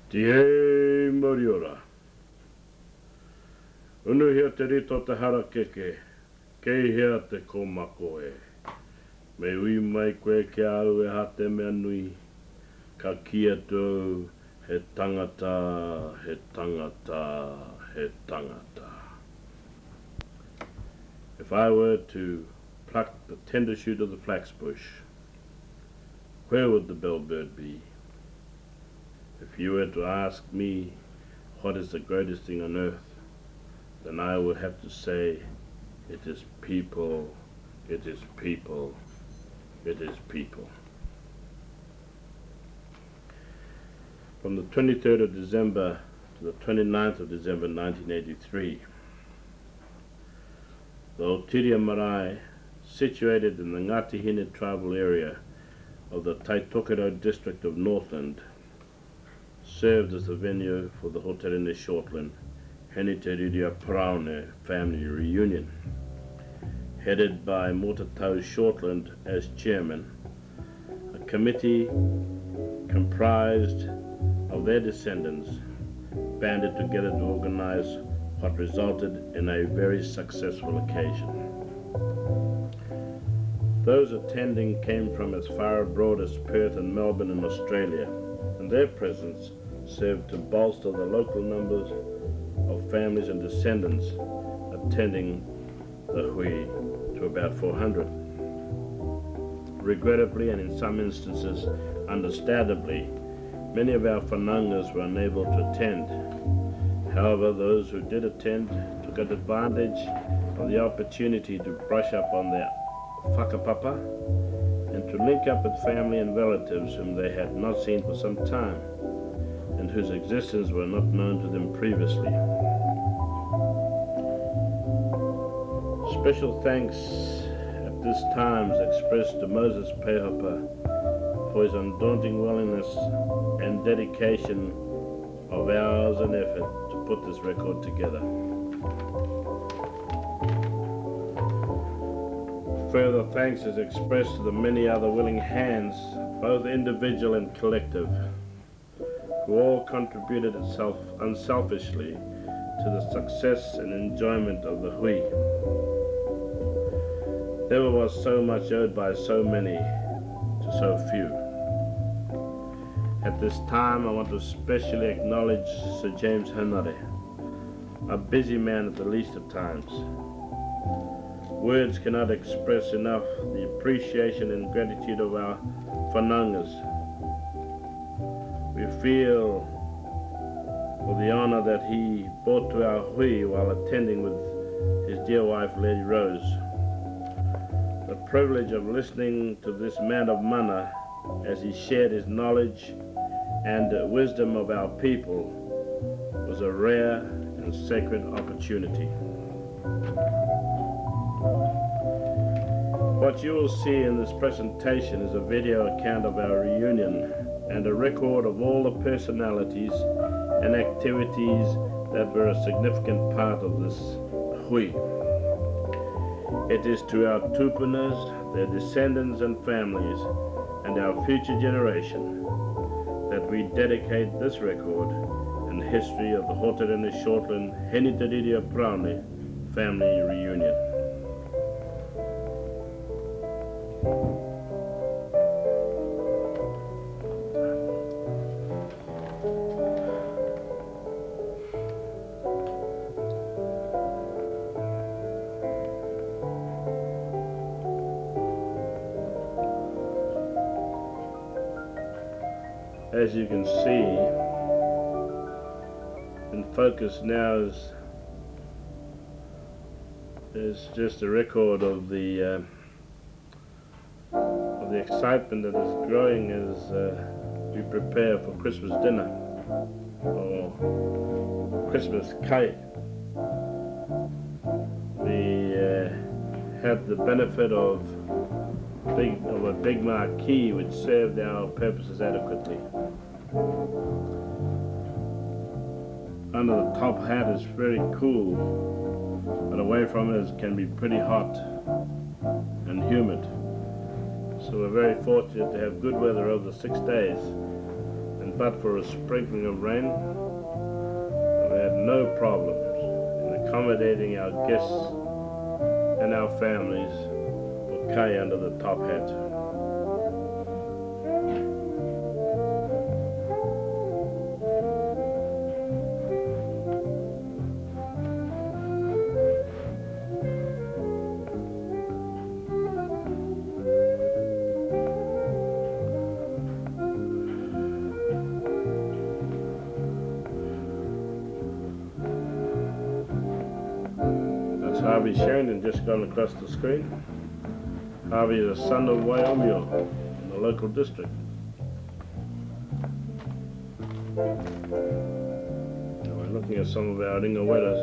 Tie moriora. Unu hea te rito te harakeke, kei hea te komako e. Me ui mai koe ke aru e hate mea nui, ka kia tō he tangata, he tangata, he tangata. If I were to pluck the tender shoot of the flax bush, where would the bellbird be? If you were to ask me what is the greatest thing on earth, then I would have to say it is people, it is people, it is people. From the 23rd of December to the 29th of December 1983, the Otiria marae, situated in the Ngāti tribal area of the Tautari district of Northland, served as the venue for the Hoterene Shortland Hoterene family reunion. Headed by Motatau Shortland as chairman, a committee comprised of their descendants banded together to organize what resulted in a very successful occasion. Those attending came from as far abroad as Perth and Melbourne in Australia, and their presence served to bolster the local numbers of families and descendants attending the hui to about 400. Regrettably, and in some instances understandably, many of our whanangas were unable to attend. However, those who did attend took advantage of the opportunity to brush up on their whakapapa and to link up with family and relatives whom they had not seen for some time and whose existence were not known to them previously. Special thanks at this time is expressed to Moses Peihopa for his undaunting willingness and dedication of hours and effort to put this record together. Further thanks is expressed to the many other willing hands, both individual and collective, who all contributed unselfishly to the success and enjoyment of the hui. Never was so much owed by so many to so few. At this time, I want to especially acknowledge Sir James Hanare, a busy man at the least of times. Words cannot express enough the appreciation and gratitude of our whanangas. We feel for the honor that he brought to our hui while attending with his dear wife, Lady Rose. The privilege of listening to this man of mana as he shared his knowledge and wisdom of our people was a rare and sacred opportunity. What you will see in this presentation is a video account of our reunion and a record of all the personalities and activities that were a significant part of this hui. It is to our tupunas, their descendants and families, and our future generation that we dedicate this record and history of the Hoterene Shortland Hoterene family reunion. As you can see, in focus now is just a record of the excitement that is growing as we prepare for Christmas dinner or Christmas kai. We had the benefit of a big marquee which served our purposes adequately. Under the top hat is very cool, but away from it can be pretty hot and humid. So we're very fortunate to have good weather over the 6 days and but for a sprinkling of rain, we had no problems in accommodating our guests and our families for Kai under the top hat. Harvey Sherrington just gone across the screen. Harvey is a son of Wyoming in the local district. Now we're looking at some of our ringaweras.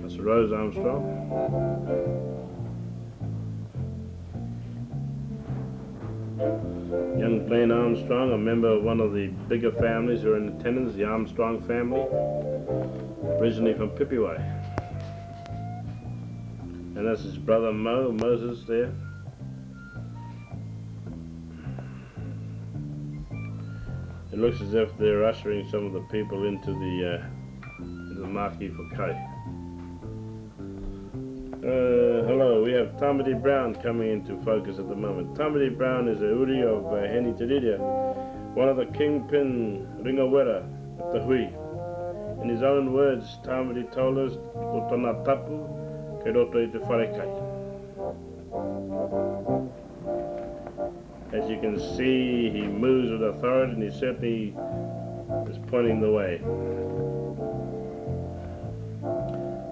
That's Rose Armstrong. Young Glenn Armstrong, a member of one of the bigger families who are in attendance, the Armstrong family, originally from Pipiwai. And that's his brother Moses there. It looks as if they're ushering some of the people into the marquee for Kai. Hello, we have Tautari Brown coming into focus at the moment. Tautari Brown is a uri of Otiria, one of the kingpin ringawera at the hui. In his own words, Tautari told us, "O tōna tapu, kei roto I te wharekai." As you can see, he moves with authority and he certainly is pointing the way.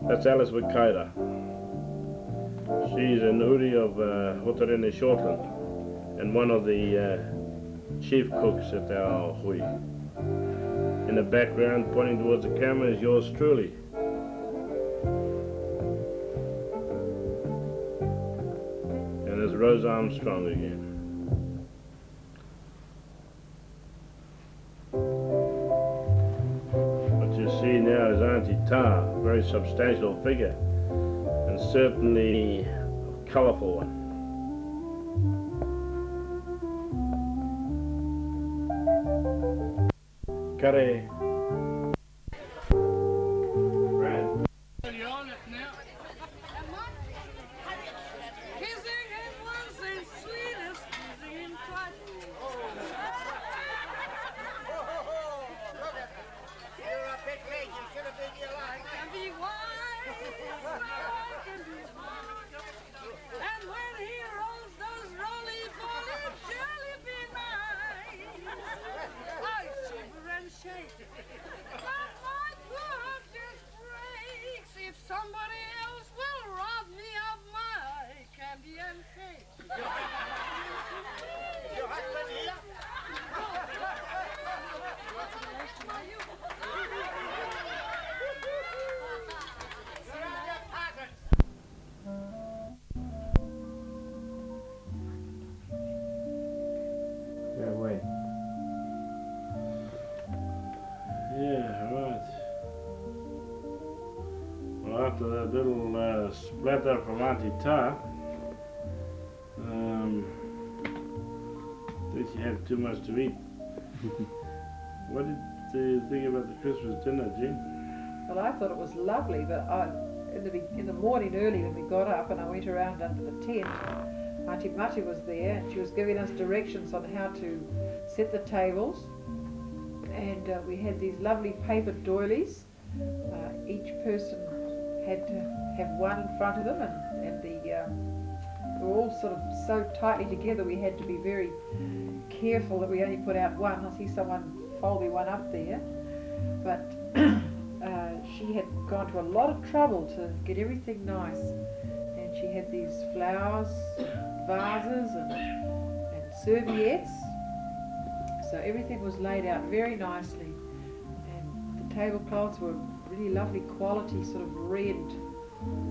That's Alice Wakaira. She's an uri of Hoterene Shortland and one of the chief cooks at our hui. In the background, pointing towards the camera, is yours truly. And there's Rose Armstrong again. What you see now is Auntie Ta, a very substantial figure, and certainly a colourful one. Kare. After that little splatter from Auntie Ta, I think she had too much to eat. What did you think about the Christmas dinner, Jean? Well, I thought it was lovely, but in the morning early when we got up and I went around under the tent, Auntie Mati was there and she was giving us directions on how to set the tables, and we had these lovely paper doilies. Each person had to have one in front of them, and they were all sort of so tightly together we had to be very careful that we only put out one. I see someone folding one up there, but she had gone to a lot of trouble to get everything nice, and she had these flowers, vases and serviettes, so everything was laid out very nicely, and the tablecloths were really lovely quality, sort of red,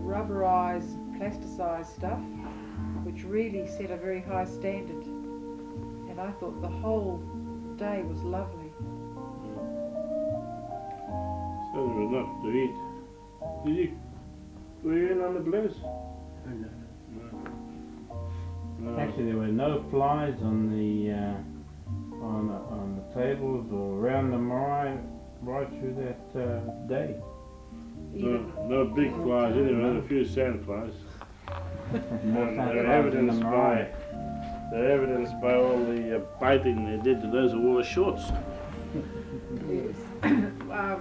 rubberized, plasticized stuff, which really set a very high standard. And I thought the whole day was lovely. So there was enough to eat. Were you in on the blues? No. Actually, there were no flies on the tables or around the marae right through that day. No big flies anyway, a few sand flies. More And sand they're flies in the evidenced marae. by all the biting they did to those who wore shorts. Yes.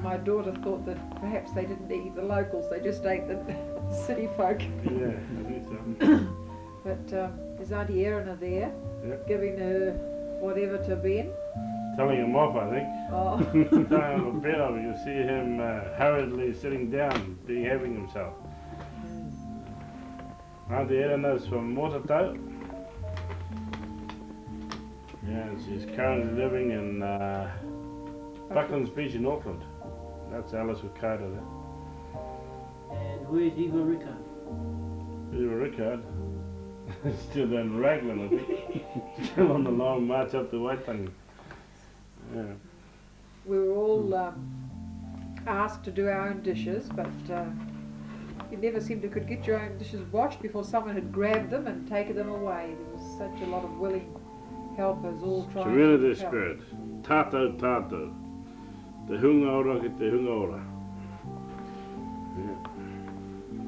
My daughter thought that perhaps they didn't eat the locals, they just ate the city folk. Yeah, I think so. But is Auntie Erina there, Yep. giving her whatever to Ben? Telling him off, I think. Oh. Down on the bed, you can see him hurriedly sitting down, behaving himself. Auntie Erina's from Motatau. Yeah, she's currently living in Bucklands Beach in Auckland. That's Alice Ricardo there. And where's Igor Rickard? Igor Rickard. Still in Raglan, I think. Still on the long march up to Waitangi. Yeah. We were all asked to do our own dishes, but you never seemed to could get your own dishes washed before someone had grabbed them and taken them away. There was such a lot of willing helpers all trying Serenity to help. spirit. Tato tato. Te hunga ora ki te hunga ora. Yeah.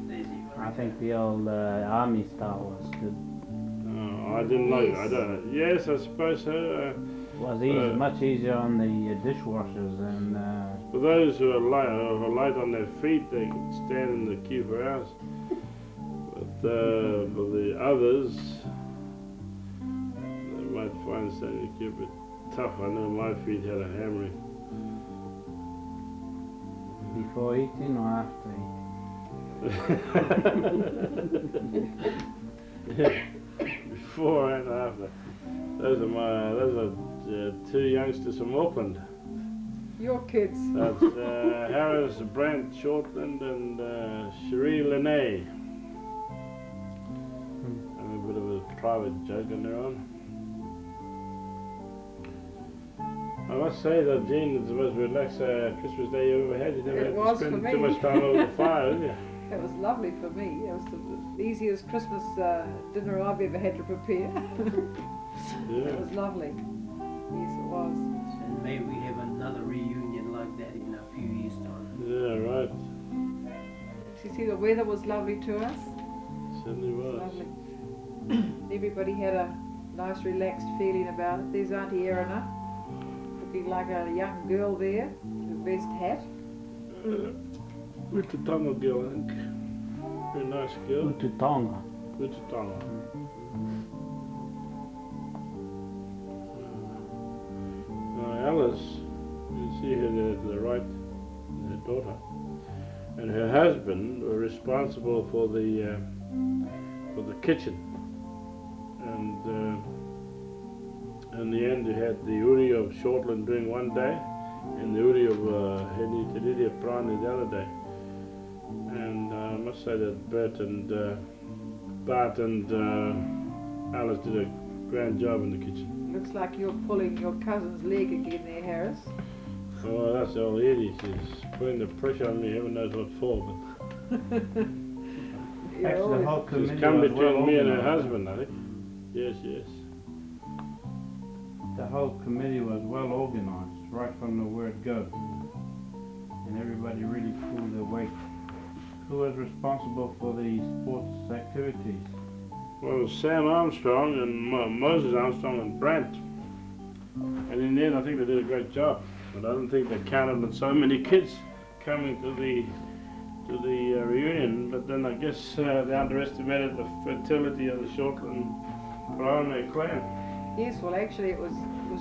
There's Igor I think the old army style was good. Oh, I didn't like it. I Yes. don't. Yes, I suppose so. Was easy, much easier on the dishwashers and For those who are light on their feet, they could stand in the queue for hours. But for the others, they might find standing in the queue a bit tough. I know my feet had a hammering. before eating or after eating. Before and after. Those are two youngsters from Auckland. Your kids. That's Harris, Brent Shortland, and Cherie Lene. And a bit of a private joke on their own. I must say that Jean, it's the most relaxed Christmas day you ever had. You never It had was to spend for too me. much time over the fire, did you? It was lovely for me. It was the easiest Christmas dinner I've ever had to prepare. Yeah. It was lovely. Yes, it was. And maybe we have another reunion like that in a few years' time. Yeah, right. You see, the weather was lovely to us. Certainly It was was. lovely. Everybody had a nice, relaxed feeling about it. There's Auntie Erina, looking like a young girl there, her best hat. With the Tonga girl, I think. Very nice girl. Ututonga. With the Tonga. Alice, you see her there to the right, her daughter, and her husband were responsible for the kitchen, and in the end you had the uri of Shortland doing one day, and the uri of Henry Prani the other day. And I must say that Bart and Alice did a grand job in the kitchen. Looks like you're pulling your cousin's leg again there, Harris. Oh, that's old Eddie. She's putting the pressure on me, heaven knows what for, but You're Actually, the always- whole committee she's come was between well me and her organised. husband, I think. Yes, yes. The whole committee was well organised, right from the word go. And everybody really pulled their weight. Who was responsible for the sports activities? Well, it was Sam Armstrong and Moses Armstrong and Brant. And in the end, I think they did a great job. But I don't think they counted on so many kids coming to the reunion. But then I guess they underestimated the fertility of the Shortland Praone clan. Yes, well, actually, it was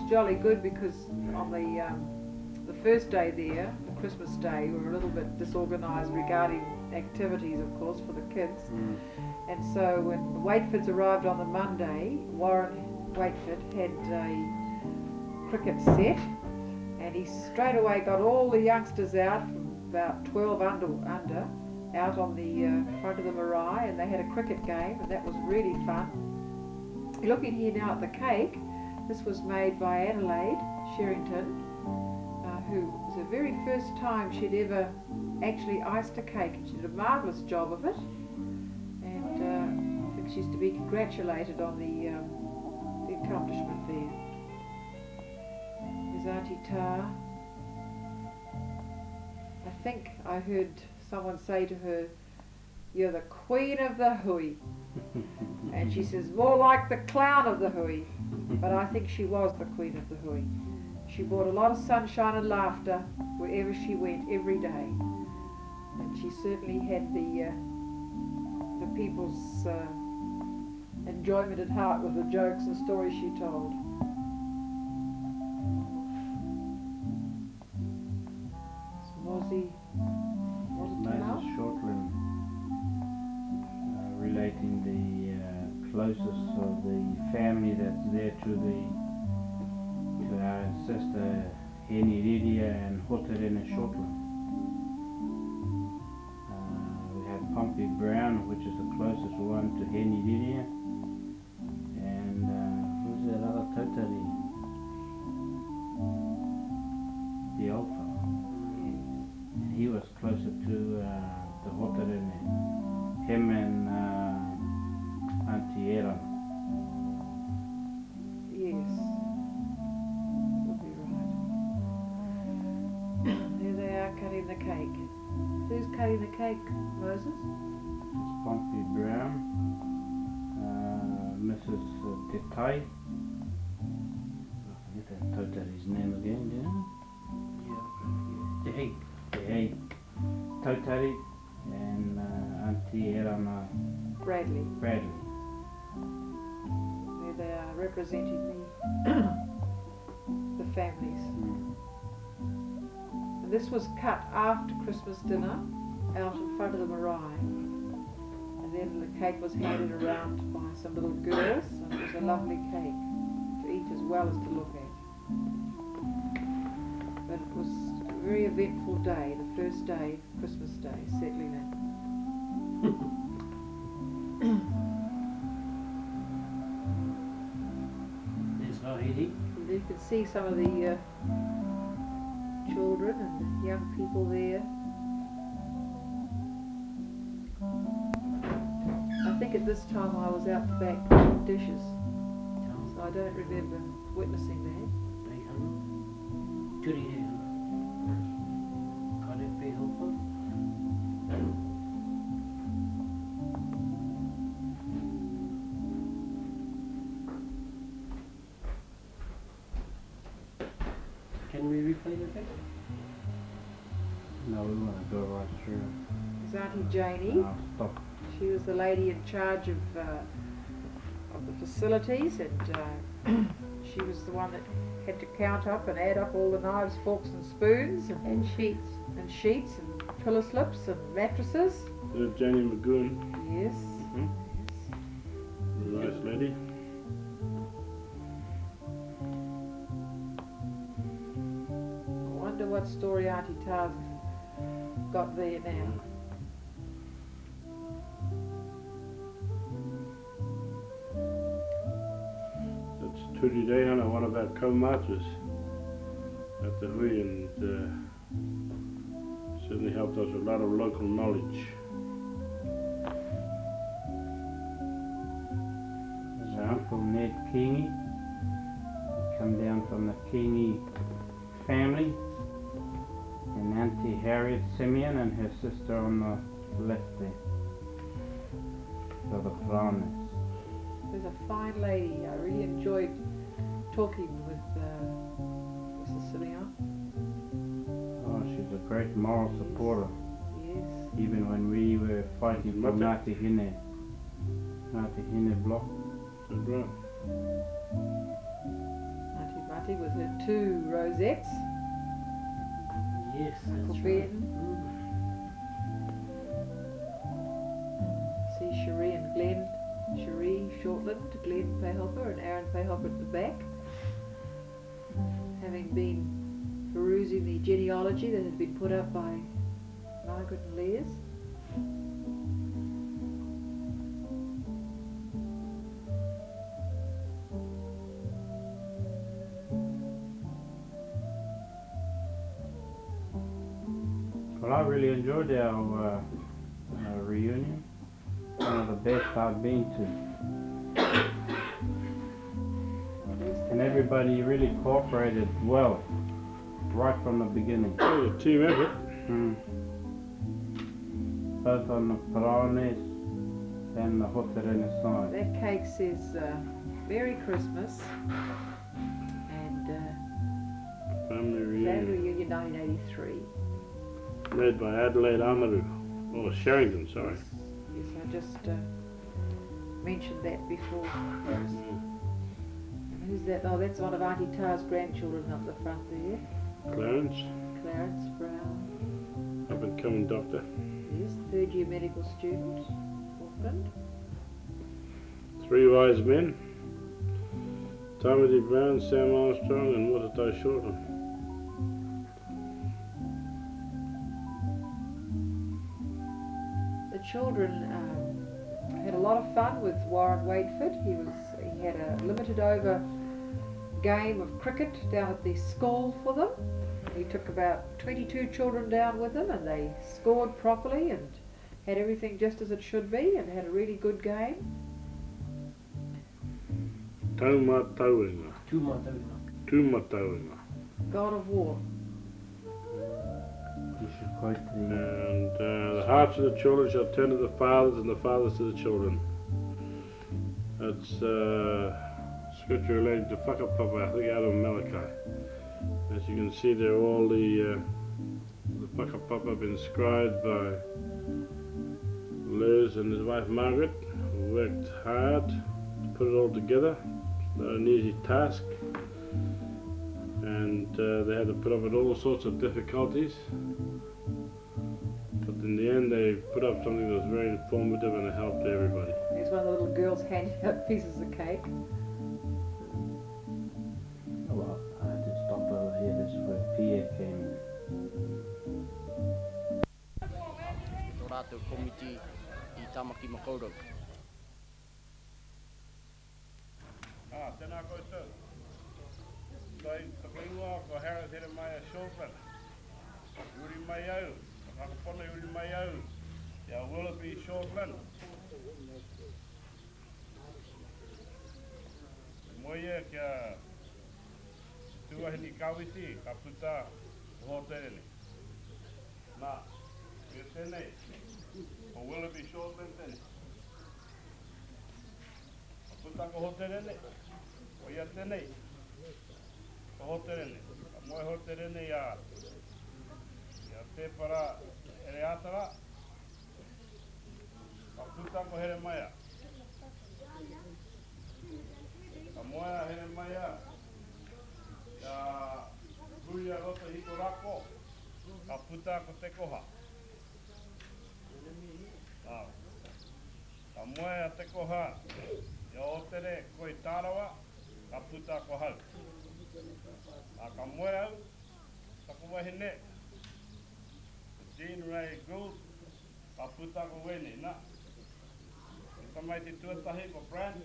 jolly good because on the first day there, the Christmas day, we were a little bit disorganised regarding activities, of course, for the kids. And so when the Waitfords arrived on the Monday, Warren Waitford had a cricket set, and he straight away got all the youngsters out from about 12 under out on the front of the marae, and they had a cricket game, and that was really fun. Looking here now at the cake, this was made by Adelaide Sherrington, who was the very first time she'd ever actually iced a cake. She did a marvellous job of it, and she's to be congratulated on the accomplishment there. There's Auntie Tar. I think I heard someone say to her, "You're the queen of the hui." And she says, "More like the clown of the hui." But I think she was the queen of the hui. She brought a lot of sunshine and laughter wherever she went every day. And she certainly had the people's enjoyment at heart with the jokes and stories she told. Moses Shortland relating the closest of the family that's there to our sister Henny and Hoterene Shortland. We had Pompey Brown, which is the closest one to Henny and who's that other Tautari? The old fellow. And he was closer to the Hoterene. Him and Auntie Era. Yes, would be right. There they are cutting the cake. Who's cutting the cake, Moses? It's Pompey Brown, Mrs. Tautari. I forget that Tautari's name again, do you know? Yeah. Tautari and Auntie Era Bradley. Bradley. There they are representing the families. And this was cut after Christmas dinner out in front of the marae. And then the cake was handed around by some little girls, and it was a lovely cake to eat as well as to look at. But it was a very eventful day, the first day, Christmas Day, settling in. There's Haiti. And you can see some of the children and the young people there. I think at this time I was out the back washing dishes, so I don't remember witnessing that. Otiria. Got it, Peihopa. Can we replay the thing? No, we want to go right through. There's Auntie Janie. Stop. She was the lady in charge of the facilities, and she was the one that had to count up and add up all the knives, forks and spoons and sheets and pillow slips and mattresses. Janie Magoon, Yes. nice lady. I wonder what story Auntie Tar's got there now. That's Turi Dayana, one of our co-marchers at the Hui, and certainly helped us with a lot of local knowledge. There's our Uncle Ned Keeney. Come down from the Keeney family. And Auntie Harriet Simeon and her sister on the left there. So the Pranes. There's a fine lady. I really enjoyed talking with Mrs. Simeon. Oh, she's a great moral supporter. Yes. Even when we were fighting for Ngāti Hine block. That's right. Auntie Mati with her 2 rosettes. Yes, Uncle that's Ben. right. See Cherie and Glenn. Cherie Shortland, Glenn Peihopa and Aaron Peihopa at the back. Having been perusing the genealogy that had been put up by Margaret and Les. Well, I really enjoyed our reunion. one of the best I've been to. And everybody really cooperated well, right from the beginning. It was a team effort. Both on the Paranes and the Hoterene side. That cake says Merry Christmas and Family Family reunion. Reunion 1983. Made by Adelaide Amaru. Oh, Sherrington, sorry. Yes, I just mentioned that before. And who's that? Oh, that's one of Auntie Tar's grandchildren up the front there. Clarence, Clarence Brown. up and coming doctor. Yes, third year medical student. Auckland. Three wise men. Timothy Brown, Sam Armstrong, and Mutatai Shorten. The children had a lot of fun with Warren Wadeford. He had a limited over game of cricket down at the school for them. He took about 22 children down with him and they scored properly and had everything just as it should be and had a really good game. Taumatauenga. Tumatauenga. God of War. You should quote the And the hearts of the children shall turn to the fathers and the fathers to the children. That's scripture related to whakapapa, I think out of Malachi. As you can see there, all the whakapapa have been inscribed by Liz and his wife Margaret, who worked hard to put it all together. It's not an easy task. And they had to put up with all sorts of difficulties. But in the end, they put up something that was very informative and it helped everybody. There's one of the little girls handing out pieces of cake. Well, I had to stop over here. This is where Pia came in. Tō rātou komiti I Tamaki Makaurau. Tēnā koutou. Toi takuingoa ko Harris here mai a Shortland. Uri mai au. Whakapona uri mai au. Ia Willoughby Shortland. Moia kia tuahini kawiti ka puta Hoterene. Nā, kia tēnei. Ko Willoughby Shortland tēnei. Ka puta ko Hoterene. O ia tēnei. Ko Hoterene. Ka moe Hoterene ia te para ere atara. Ka puta ko here maia. Ka moe here maia. Ia kuia roto hiko rako. Ka puta ko te koha. Ka moe a te koha. Ia otere koi tārawa. Ka puta ko hau. Ka moe au. Ka kuwahine. Jean Ray Gould. Ka puta ko wene. Nā. Ka tamai te tuatahi ko Brand.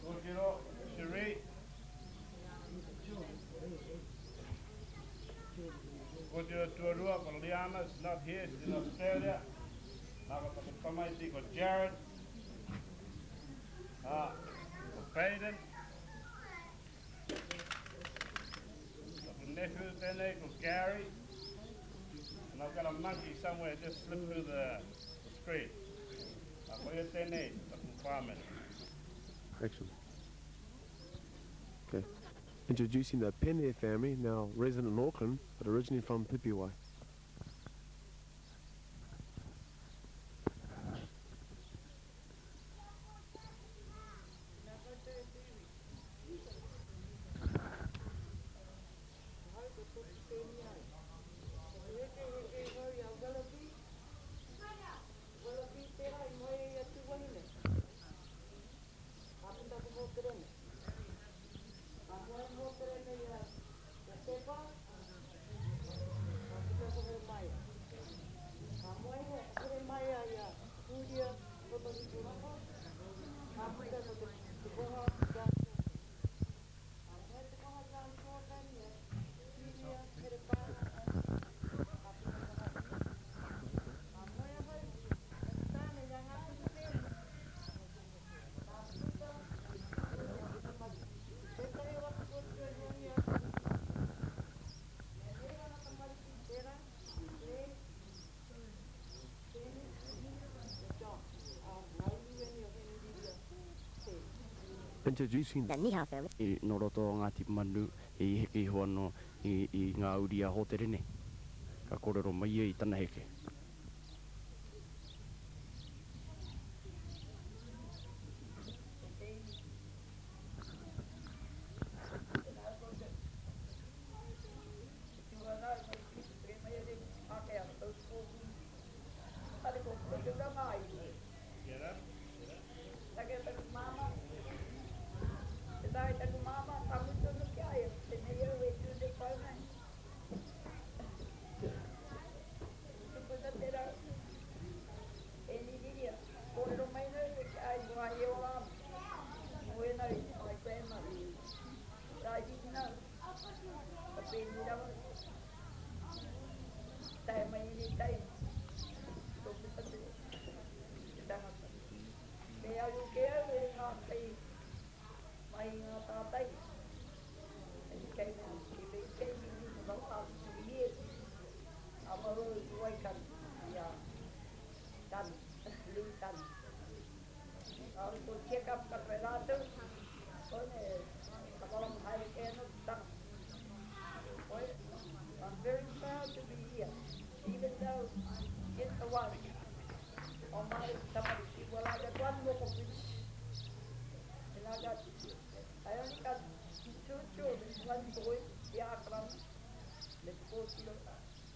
Kōkiro, Cherie. Kōkiro Tuarua ko Liana. Is not here. She's in Australia. Nā ka tamai te ko Jared. Ko Payden. Ko nephew tēnei ko Gary. And I've got a monkey somewhere just slipped through the screen. Ko ia tēnei, ko whāmen. Excellent. Okay. Introducing the Pene family, now resident in Auckland, but originally from Pipiwai. Introducing The Niha family. I noroto ngā tipu manu i heke hoano i ngā uria Hoterene. Ka korero mai ia I tana heke. I'm very proud to be here, even though in the one on my somebody said, well, I got one look of which, and I only got 2 children, one boy, the Akram, the 4 kilo,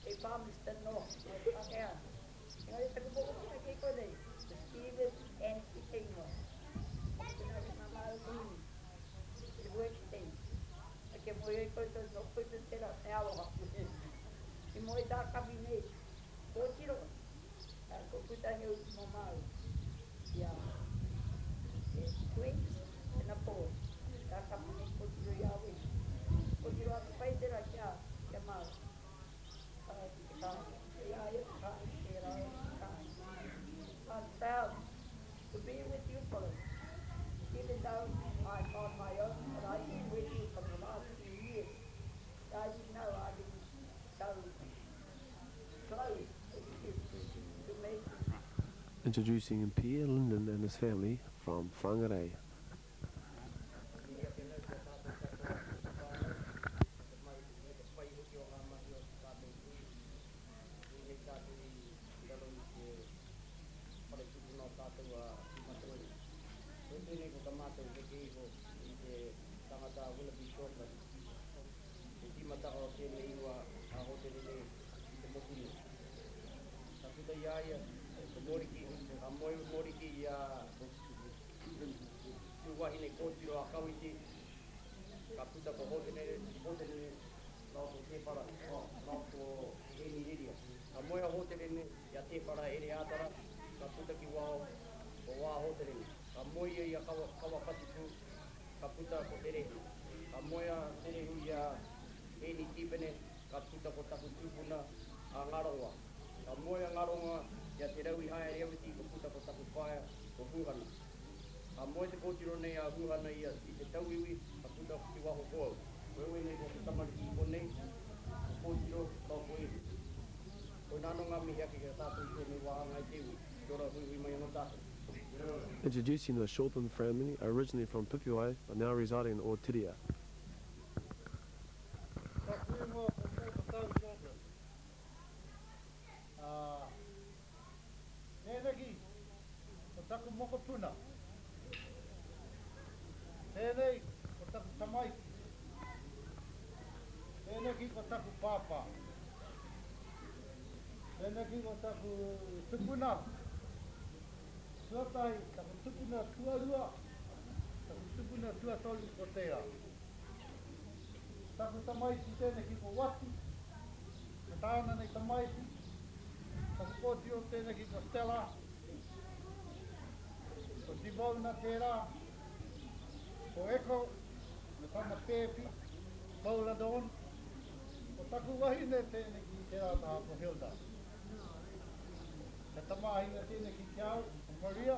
a farm is the north, okay. You know, it's a good book, I can't go there. The Stephen and the Taylor. The work thing. Okay, moi ko to no ko to tera awa. I moi da kabine. Ko tiro. Ko puta he mama. Ya. Twins and a boy. Da kabine ko tiro ya we. Ko tiro a pai tera kya. Ya ma. Ya ya I'm proud to be with you fellows. Even though I'm on my own, but I've been with you for the last few years. I didn't know I've been so close to me. Introducing Pierre Linden and his family from Whangarei. Hoterene, ia te para ere atara, ka puta ki wao, o wā Hoterene. Ka moia ia kawa patipu, ka puta ko tere. Ka moia tere hui ia eni tipene, ka puta ko taku tupuna a ngaronga. Ka moia ngaronga ia te raui hae rewiti, ka puta ko taku whaia o huhana. Ka moia te kōtiro nei a huhana ia I te tauiwi, ka puta ki waho koau. Wewe nei ko te tamariki I konei, ko kōtiro tau koe. Introducing the Shortland family, originally from Pipiwai, but now residing in Otiria. Tēnā ki ko taku tupuna. Suatai, taku tupuna tuarua. Taku tupuna tuatoli ko tea. Taku tamaiti tēnā ki ko watu. Me tāna nei tamaiti. Taku kōtio tēnā ki ko Stella. Ko Tivona tērā. Ko Eko. Me tāna Pepi. Paula Don. Ko taku wahine tēnā ki tērā taha ko Hilda. Ka tamahinga tēnā ki Kiau, ko Maria.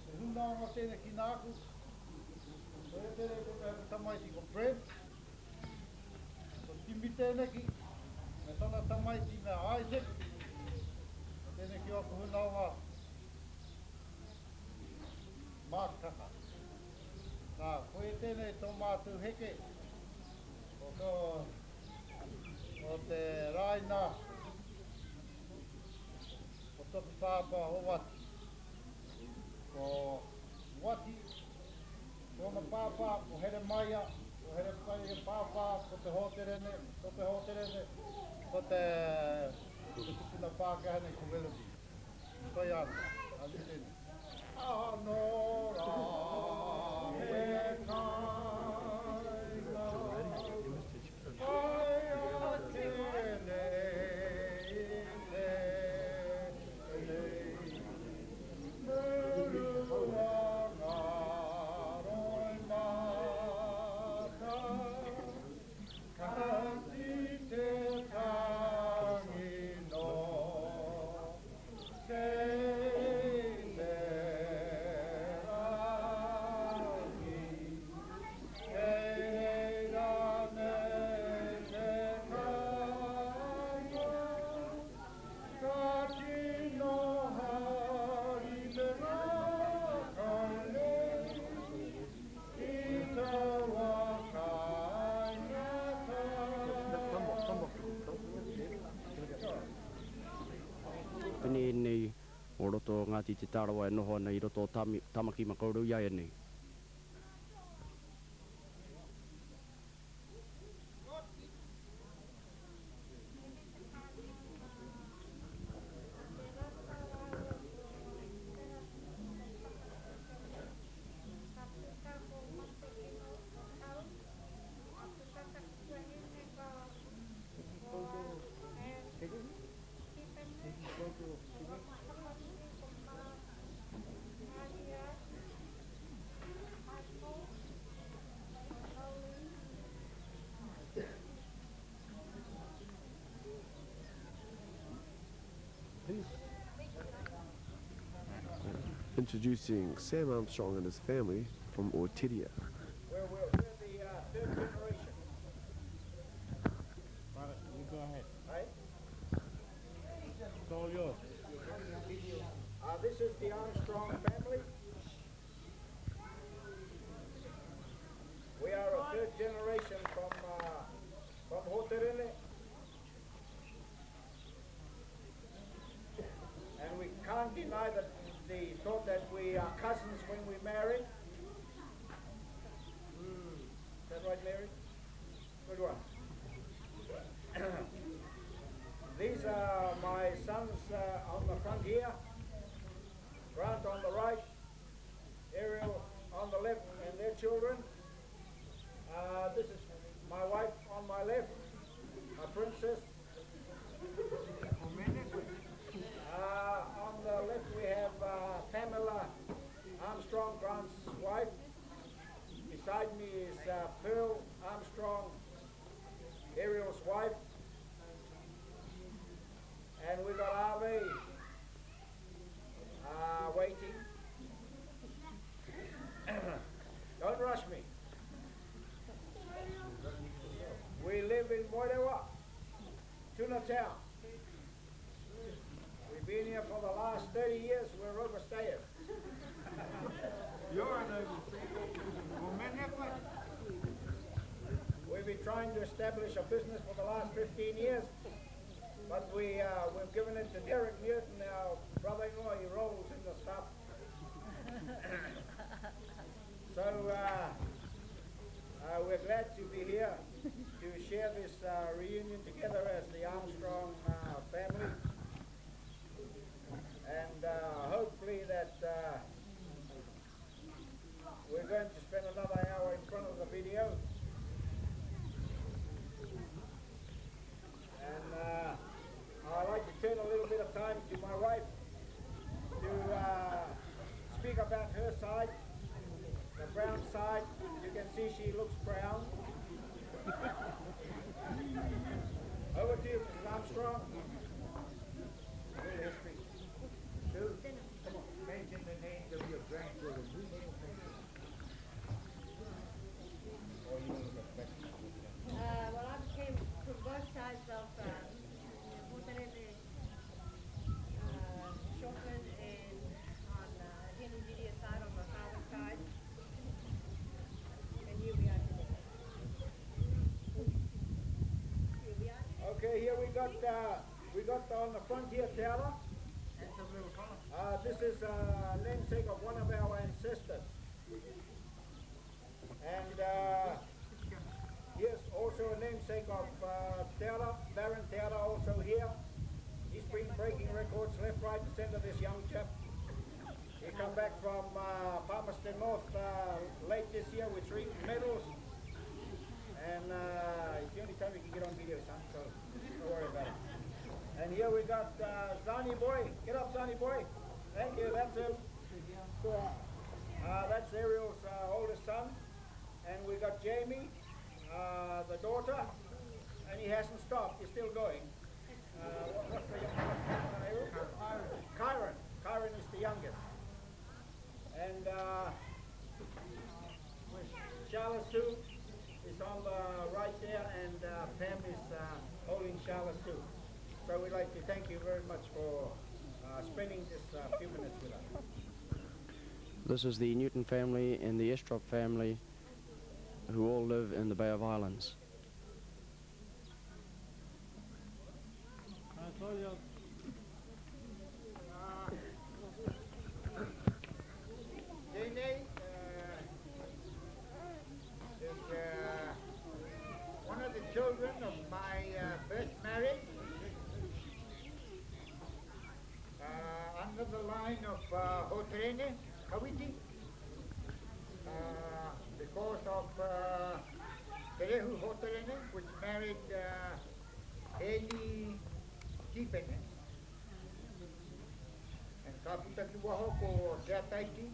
Ko hunanga tēnā ki Nāku. Ko e tēnā ko tamaiti ko Brent. Ko Timbi tēnā ki. Me tana tamaiti me Isaac. Tēnā ki o ko hunanga Mark Kaka. tēnei tō mātou heke. O te raina. O toki pāpā ho wati. Ko wati. Tōna pāpā o here maia. O here paia pāpā ko te Hoterene. Ko te Hoterene. Ko te tukuna pākahane ko Willoughby. Toi ana. Ali tēnei. Anora he kaina ai tēnei Muruanga roi mata Kanti te tangi no Pene nei o roto ngāti te tārawa e noho nei roto tamaki makauru ia e nei. Introducing Sam Armstrong and his family from Otiria. We're the third generation. You go ahead. Right? It's all yours. This is the Armstrong family. We are a third generation from Hoterene. And we can't deny the thought that we are cousins when we marry. Is that right, Mary? Good one. These are my sons on the front here. Grant on the right, Ariel on the left, and their children. This is my wife on my left, my princess. On the left we have Pamela Armstrong, Grant's wife. Beside me is Pearl Armstrong, Ariel's wife. And we got Arvay waiting. Don't rush me. We live in Moerewa, Tuna Town. We've been here for the last 30 years. We're overstayers. You're an overstayer. We've been trying to establish a business for the last 15 years, but we've given it to Derek Newton, our brother-in-law. He rolls in the stuff. So we're glad to be here to share this reunion together as the Armstrong family. And hopefully that we're going to spend another hour in front of the video. And I'd like to turn a little bit of time to my wife to speak about her side, the brown side. You can see she looks brown. Over to you, Mrs. Armstrong. Come on, mention the names of your grandchildren. Well, I came from both sides of Hoterene, Shopman, and on Henry side on my father's side. And we got on the frontier tower. This is a namesake of one of our ancestors. And here's also a namesake of Taylor, Baron Taylor, also here. He's been breaking records left, right, and centre, this young chap. He come back from Palmerston North late this year with 3 medals. And it's the only time we can get on video, son, so don't worry about it. And here we got Zani Boy. Get up, Zani Boy. Thank you, that's him. That's Ariel's oldest son. And we got Jamie, the daughter, and he hasn't stopped, he's still going. What's the youngest? Kyron. Kyron is the youngest. And Charlotte Sue is on the right there, and Pam is holding Charlotte Sue. So we'd like to thank you very much for spending this few minutes with us. This is the Newton family and the Estrop family, who all live in the Bay of Islands. Dene is one of the children of my first marriage. Under the line of Hoterene, Kawiti. Because of Terehu Hoterene, which married Haley Tipene. And Kaputaki Waho ko Teataiti.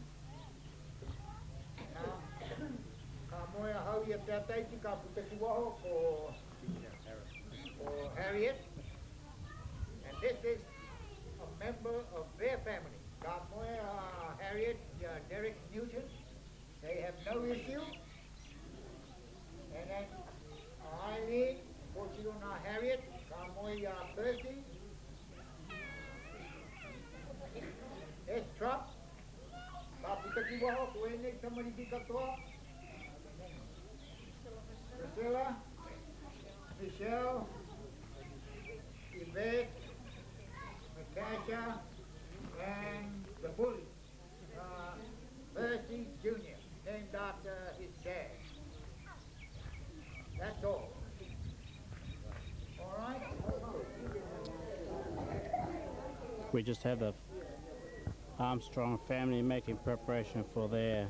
Kamoya Hauia Teataiti, Kaputaki Waho ko Harriet. And this is a member of their family. Kamoya Harriet, Derek Newton. They have no issue. And then Eileen, Fortuna Harriet, Kamoya Percy, Estrop, Kaputaki Waho, Kuene, somebody Dikatoa, Priscilla, Michelle, Yvette, Natasha, and the bully, Percy Jr., named after his dad. That's all. All right? We just have the Armstrong family making preparation for their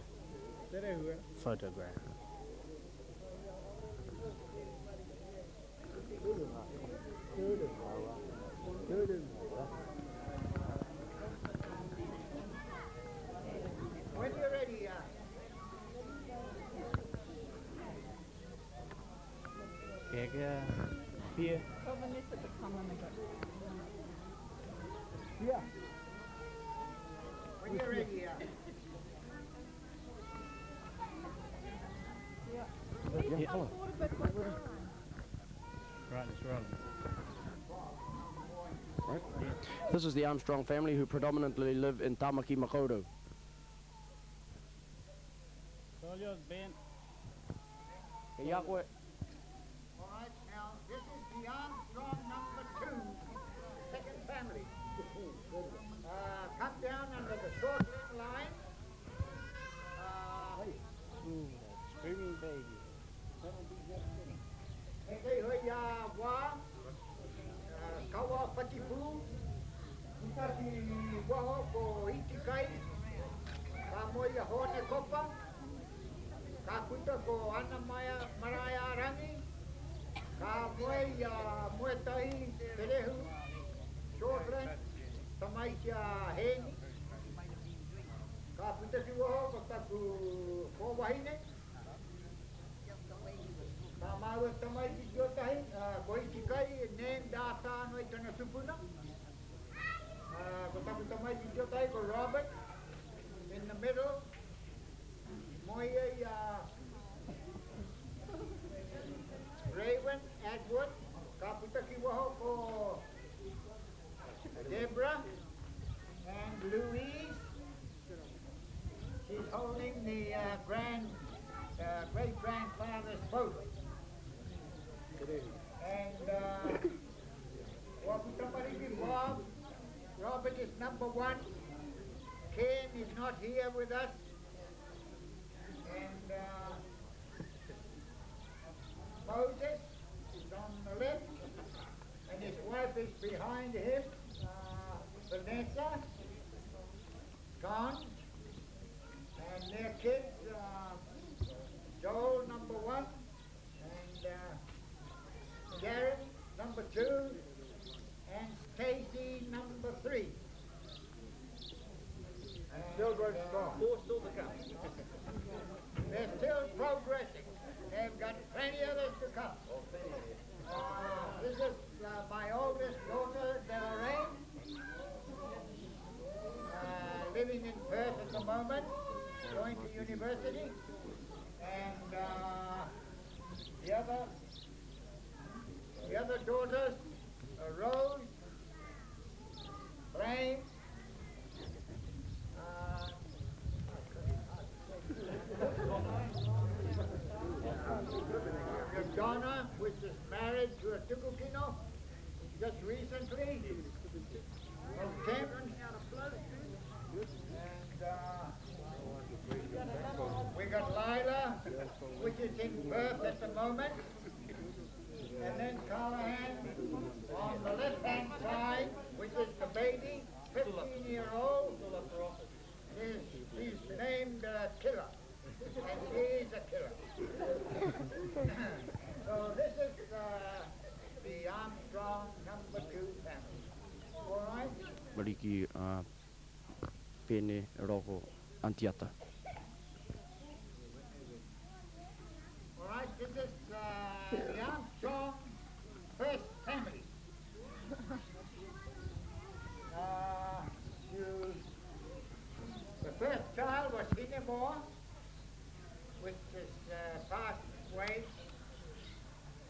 photograph. When you're ready, Here. Yeah. When you're ready, Right, it's rolling. Right. This is the Armstrong family, who predominantly live in Tamaki Makaurau. All yours, Ben. Hey, all right, now this is the Armstrong number 2, second family. Cut down under the short limb line. Screaming baby. Hey, hoya wa, kawa patipu, utati waho ko itikai, kamoya hone kopa, kakuta ko ana maya maraya rangi, kamoya muetahi terehu, shortland, tamaisha heni, kakuta si waho ko taku ko wahine. Mamawa tamai di jotai, koi tikai named after noi tana supuna. Kotaku tamai di jotai ko Robert in the middle. Moya Raven Edward, kaputaki waho ko Deborah and Louise. She's holding the great-grandfather's photo. And is number 1. Ken is not here with us. And Moses is on the left. And his wife is behind him. Vanessa, Don, and their kids, Joel, number 1, and Jared, number 2, and Stacy, number 3. Still going strong. 4 still to come. They're still progressing. They've got plenty others to come. This is my oldest daughter, Hoterene, living in Perth at the moment, going to university, and the other daughters, Rose, Blaine, Donna, which is married to a Tukukino just recently, from Cameron. And we got Lila, which is in Perth at the moment. And then Callahan on the left-hand side, which is the baby, 15-year-old. He's named Killer. And he's a killer. So this is the Armstrong number 2 family. All right? Mariki pene roko antiata. All right, this is the Armstrong first family. The first child was Hinemore, which is passed away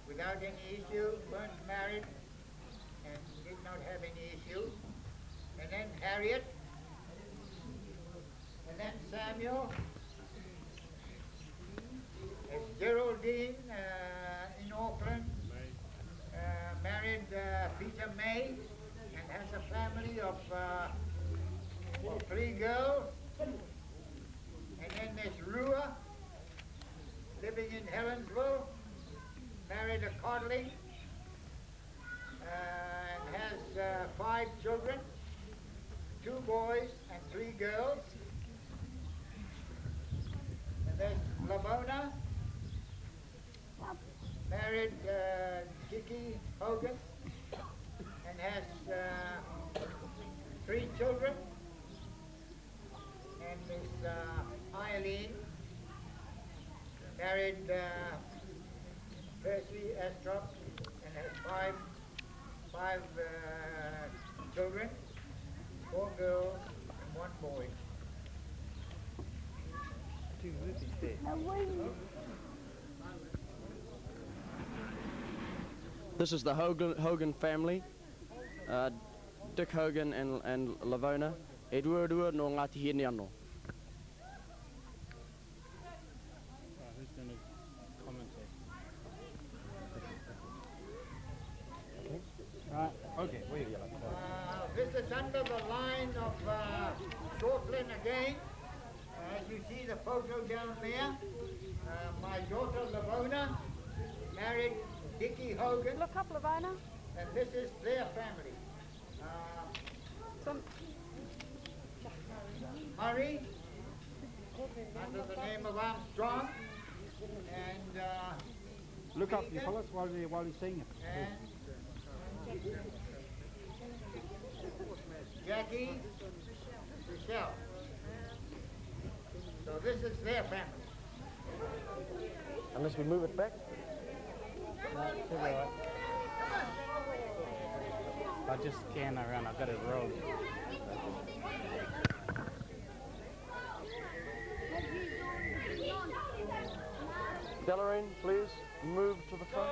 without any issue, weren't married, and did not have any issue. And then Harriet, and then Samuel, and Geraldine in Auckland, married Peter May, and has a family of 3 girls. And then there's Rua, living in Helensville, married a Codling, and has 5 children, 2 boys and 3 girls. And there's Lavona, married Dickie Hogan, and has 3 children. And there's Eileen, married Percy Astrop, and has 5 children, 4 girls and 1 boy. This is the Hogan family. Dick Hogan and Lavona. Edward no ngati hini ano. Who's going to commentate? Right, okay. This is under the line of Shortland again. As you see the photo down there, my daughter Lavona married Dickie Hogan. Look up, Lavona. And this is their family. Murray, under the name of Armstrong, and look up, you fellas, while he's saying it. And Jackie, Michelle. So this is their family. Unless we move it back. No, it's all right. I'll just scan around, I've got it rolled. Hoterene, please move to the front.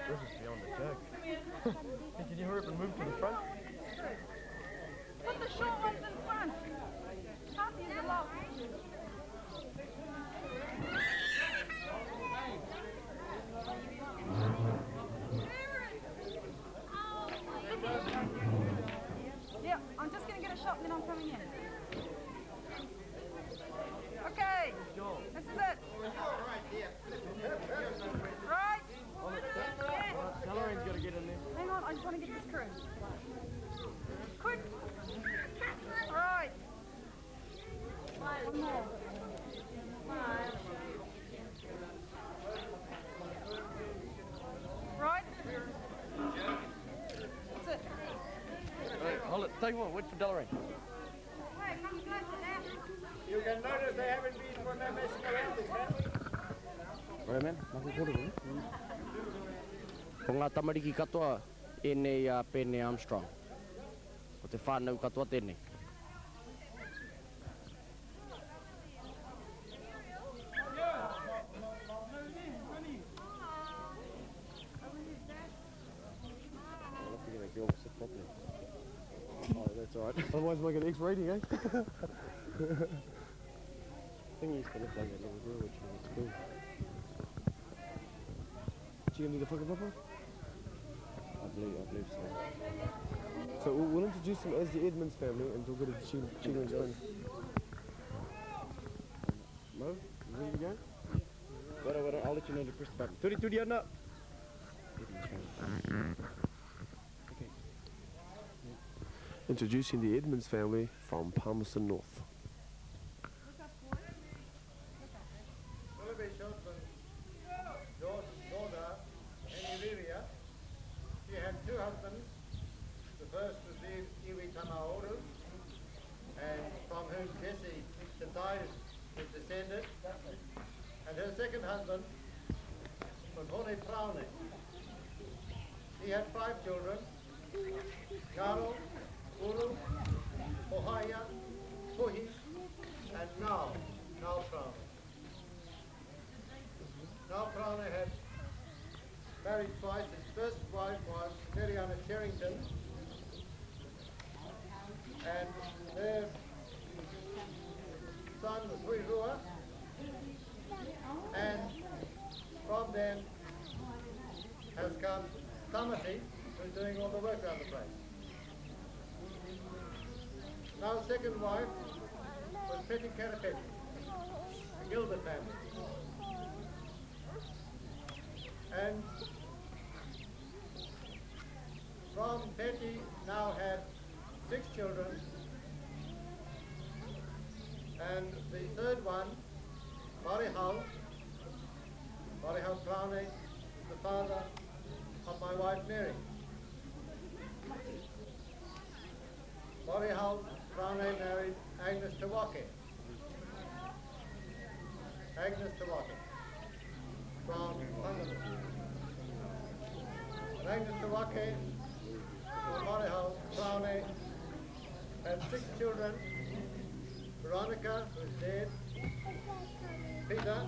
This is beyond the joke. Hey, can you hurry up and move to the front? Put the short ones in front. Half is a lot. I'm just going to get a shot and then I'm coming in. Okay, this is it. Right. Tautari's got to get in there. Hang on, I just want to get this through. Quick. Right. One more. Right. That's it. Right, hold it. Take one. Wait for Tautari. Hey, come closer now. You can notice they haven't been when they're messing around this family. Right, man. Nakukuru. Ko ngā tamariki katoa e nei pēne Armstrong. Ko te whanau katoa tēnei. Oh, that's alright. Otherwise, we'll get X rating, eh? Thing used to look like that little girl, which was cool. You gonna do the fucking papa? I believe so. So we'll introduce them as the Edmonds family and talk about the children's friend. Mo, ready to go? Wait, I'll let you know to press the button. Turi, up. Introducing the Edmonds family from Palmerston North. Willoughby Shotman's daughter, Otiria, she had two husbands. The first was Iwi Tamaoru, and from whom Jesse Tautari was descended. And her second husband was Hoterene. He had 5 children: Karo, Uru, Ohaya, Puhi, and Now Prane. Now Prane had married twice. His first wife was Mariana Sherrington, and their son was Huirua, and from them has come Tamati, who's doing all the work around the place. Now, second wife was Petty Karapeti, the Gilbert family. And from Petty now had 6 children, and the third one, Marihal Prane, is the father of my wife Mary. Marihal Prane married Agnes Tawake. From Bangladesh. And Agnes Tawake, Marihal Prane, had 6 children: Veronica, who's dead; Peter,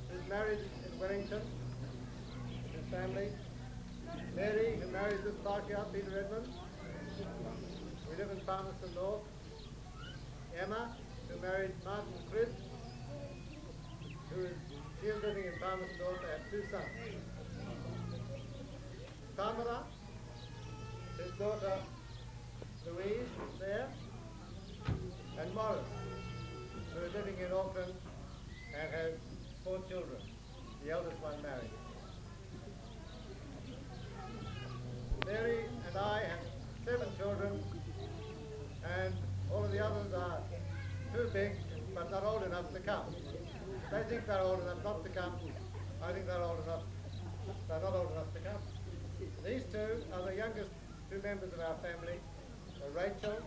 who's married in Wellington, his family; Mary, who married this Parkyard, Peter Edmonds. We live in Palmerston North. Emma, who married Martin Fritz, she is living in Palmerston North. They have 2 sons. Tamara, his daughter Louise, is there, and Morris, who is living in Auckland and has 4 children, the eldest one married. Mary and I have 7 children, and all of the others are too big but not old enough to come. They think they're old enough not to come. I think they're old enough, they're not old enough to come. These 2 are the youngest 2 members of our family, Rachel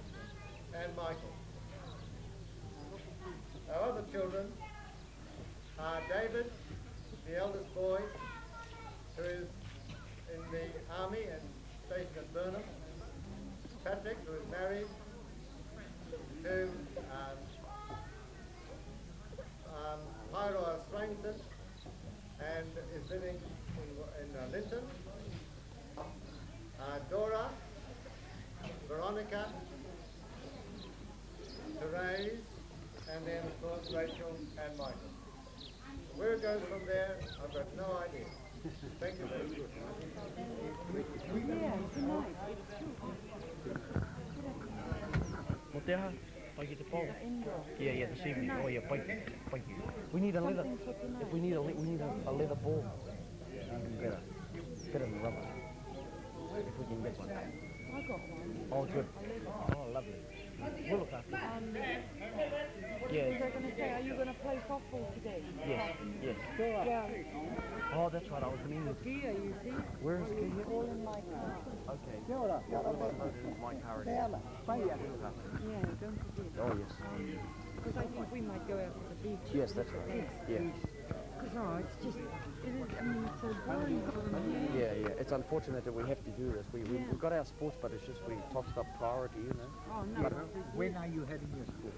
and Michael. Our other children are David, the eldest boy, who is in the army and stationed at Burnham; Patrick, who is married to Pyro Swainson and is living in Linton; Dora, Veronica, Therese, and then of course Rachel and Michael. Where it goes from there, I've got no idea. Thank you very much. Yeah, good night. te aha, pai ki te pole. Yeah, this evening. Oh yeah, thank you. We need a leather. If we need a leather ball. Better than rubber. If we can get one. I got one. Oh, good. Oh, lovely. We'll look after it. Yeah. They're going to say, are you going to play softball today? Yes. Yeah. Oh, that's right. I was meaning. Gear, you see? Where is Key here? All in my car. Okay. We'll load it into my car again. Yeah, don't forget. Oh, yes. Because I think we might go out to the beach. Yes, that's right. Yeah. Because it's just, it's so boring going here. Yeah. It's unfortunate that we have to do this. We got our sports, but it's just we tossed up priority, you know. Oh, no. But When are you having your sports?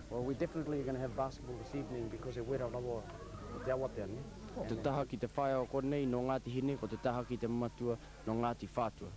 well, we definitely are going to have basketball this evening because we're wera rawa te awa te ane. Te taha ki te whae o konei no Ngāti Hine, ko te taha ki te matua no Ngāti Whātua.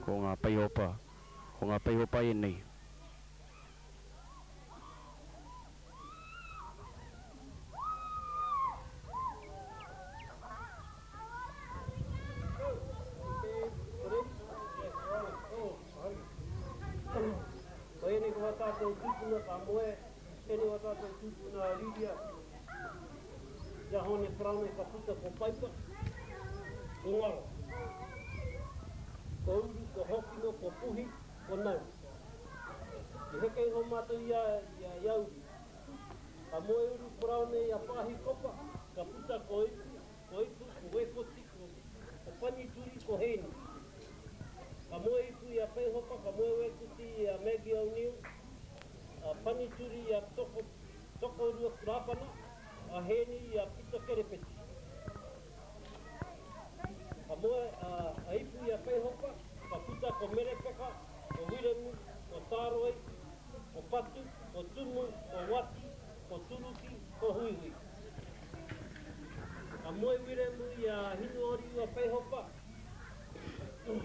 Ko ngā Peihopa e nei. Ene ko tātou tūpuna ka moe, ene wa tātou tūpuna Lidia. Ja hone prane ka puta ko paipa, ko ngaro. Ko uru, ko hokino, ko puhi, ko nau. I heke ho mātou ia iauri. Ka moe uru prane ia pahi kopa, ka puta ko ipu, ko wekoti, ko panituri, ko heni. Ka moe ipu ia Peihopa, ka moe wekuti ia Megi O'Neill, a panituri ia toko rua kurapana, a heni ia Pita Kerepeti. Ka moe a ipu ia Peihopa, ka puta ko Merepeka, ko Wiremu, ko Tāroe, ko Patu, ko Tumu, ko Wati, ko Turuki, ko Huihui. Ka moe Wiremu ia Hinuori ia Peihopa,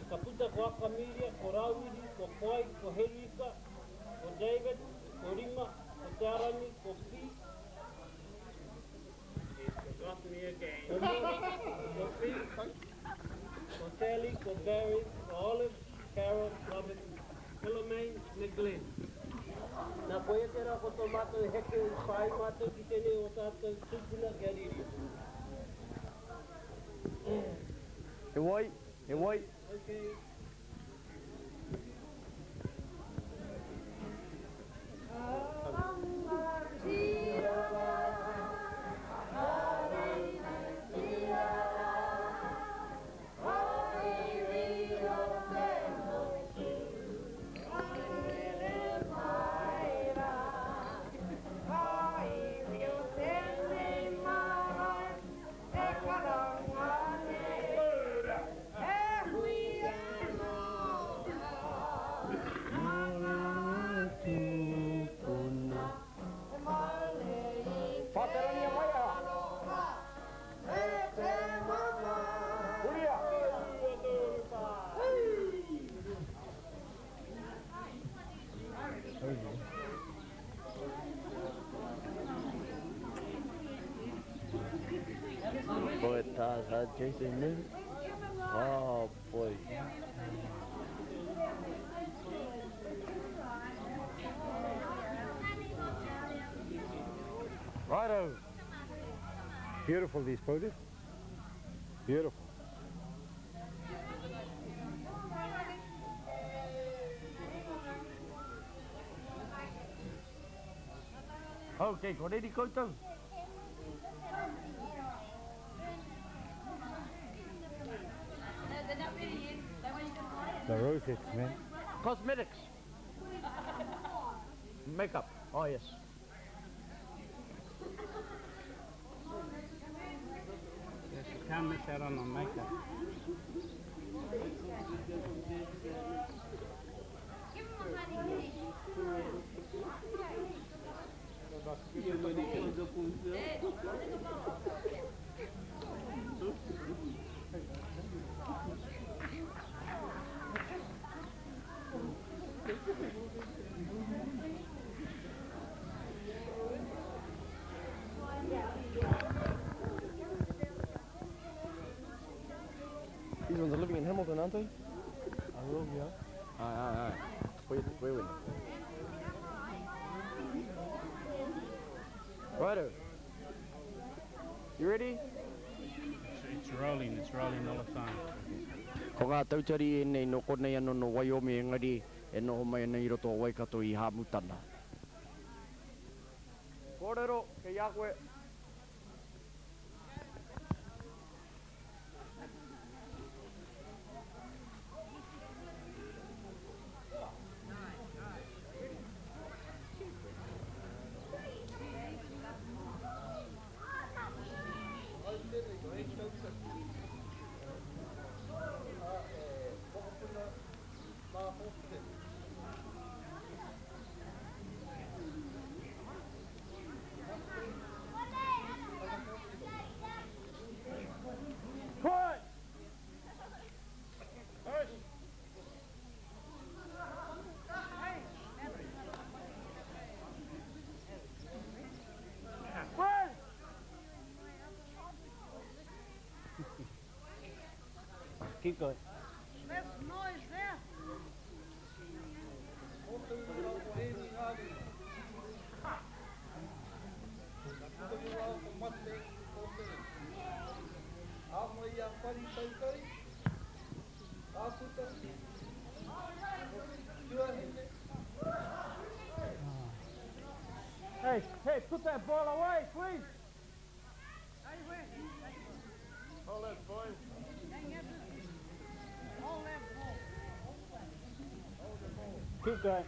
ka puta ko Akamiria, ko Rawiri, ko Pai, ko Herika, ko David, ko Rima, ko Tarani, ko Pi. Got me again. Ko Pi, ko Sally, ko Barry, ko Olive, Carol, Robert, Philomene, Glenn. Nā koe te rā ko tō mātou heke i whai mātou ki tēne o tātou tūpuna Gariri. He wai. Okay. Boy, Taz, Jason knew. Oh boy. Righto. Beautiful, these photos. Beautiful. Okay, ko ready koutou. The rosettes, man. Cosmetics. Makeup. Oh yes. Yes, you can't miss out on the makeup. These ones are living in Hamilton, aren't they? I will, yeah. Aye. Where we? Righto. You ready? It's rolling all the time. Ko ngā tautari e nei no konei ano no Waiomi engari e noho mai nei roto o Waikato I Hamutana. Kōrero, ke iakwe. Keep going. There's noise there. Hey, put that ball away, please. Hold that, boys. Keep going.